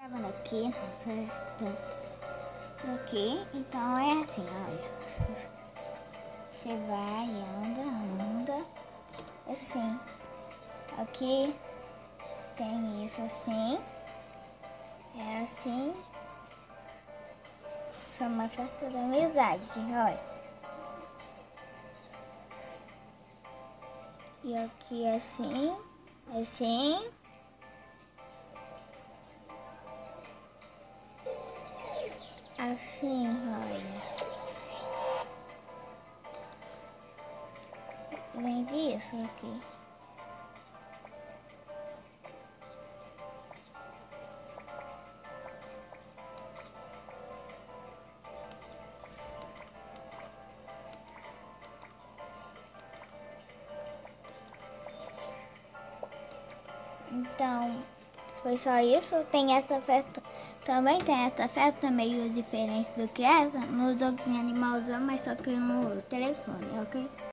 Gravando aqui na festa. Tô aqui, então é assim, olha. Você vai, anda, assim. Aqui tem isso assim. É assim. Isso é uma festa da amizade, olha. E aqui assim, assim. Assim, olha. Vem isso aqui. Então, foi só isso. Tem essa festa, também tem essa festa meio diferente do que essa, no joguinho Animalzão, mas só que no telefone, ok?